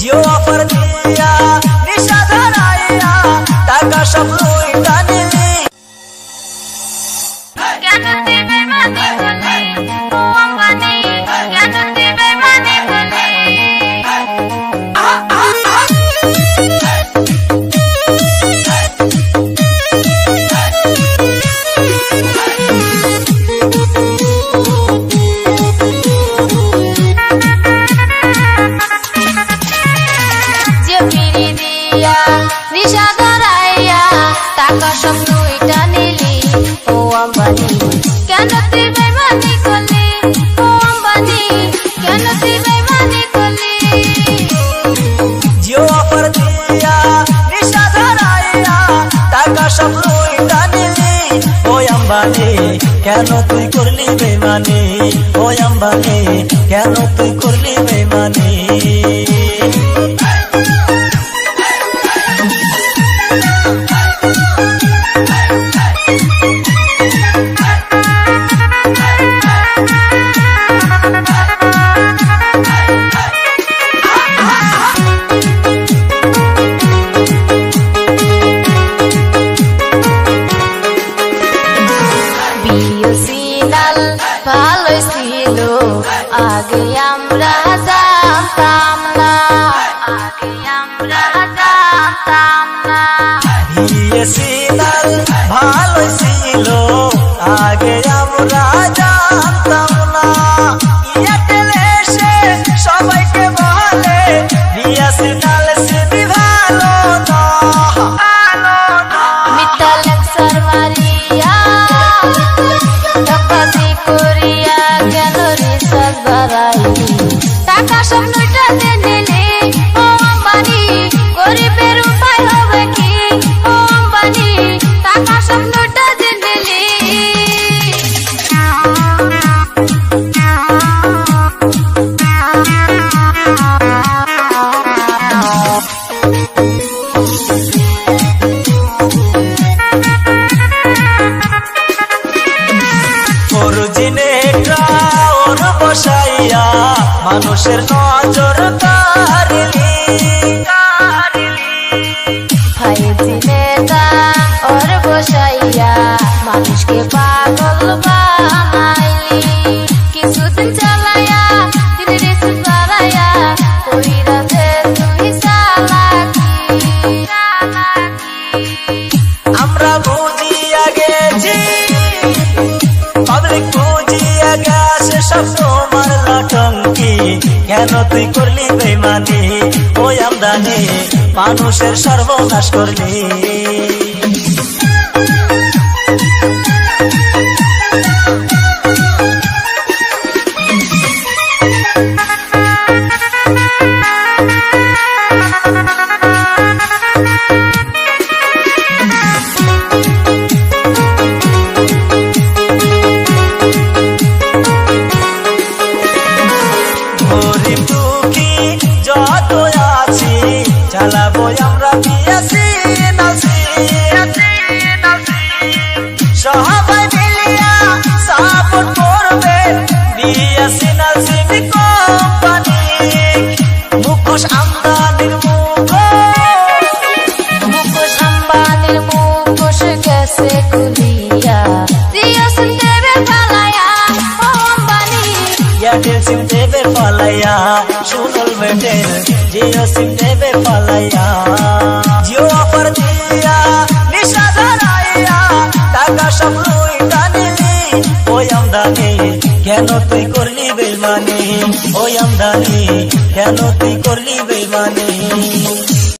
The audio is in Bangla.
জিও অফার দিয়া নিশা ধরাইয়া টাকা সব লুইটা নিলি। কেন তুই বেইমানি করলি ও আম্বানি, কেন তুই বেইমানি করলি? নিশা ধরাইয়া টাকা সব লুইটা নিলি ও আম্বানি, কেন তুই বেইমানি করলি ও আম্বানি, কেন তুই বেইমানি করলি? জিও অফার দিয়া নিশা ধরাইয়া টাকা সব লুইটা নিলি ও আম্বানি, কেন তুই করলি বেইমানি? ও আম্বানি, কেন তুই করলি বেইমানি? ভালোই ছিল আগে আমরা জানতাম না, আগে আমরা জানতাম না। বিএসএনএল ভালোই ছিল আগে আমরা জানতাম না। এয়ারটেল এসে সবাইকে বলে বিএসএনএল সিটি ভালো না, ভালো না। মিথ্যা লেকচার মারিয়া টাকাজি করিয়া কেন রিচার্জ বাড়াইলি? টাকা সব লুইটা নিলি ও আম্বানি, গরিবের উপায় হবে কি ও আম্বানি? টাকা সব লুইটা নিলি। ওর বসাইয়া মানুষের নজর কাড়লি, ফাইজিনেটা ওর বসাইয়া মানুষকে পাগল বানাইলি। কিছুদিন চালাইয়া দিন রিসিভ বাড়াইয়া কইরা যে তুই চালাকি, আমরা বুঝিয়া গেছি পাবলিক বুঝিয়া গেছে সব তোমার লটঙ্কি। কেন তুই করলি বেইমানি? ও আমদানি, মানুষের সর্বনাশ করলি। গরিব দুঃখী যত আছি চালাবো আমরা বিএসএনএল, সবাই মিলিয়া সাপোর্ট করবে বিএসএনএল সিম কোম্পানি। মুখোশ আম্বানির মুখোশ আম্বানির মুখোশ গেছে খুলিয়া, জিও সিম দেবে পালাইয়া ও আম্বানি। এয়ারটেল সিম দেবে পালাইয়া, সোনাল মেটেল জিও সিম দেবে পালাইয়া। জিও অফার দিয়া নিশা ধরাইয়া টাকা সব লুইটা নিলি ও আমদানি, কেন তুই করলি বেইমানি? ও আমদানি, কেন তুই করলি বেইমানি?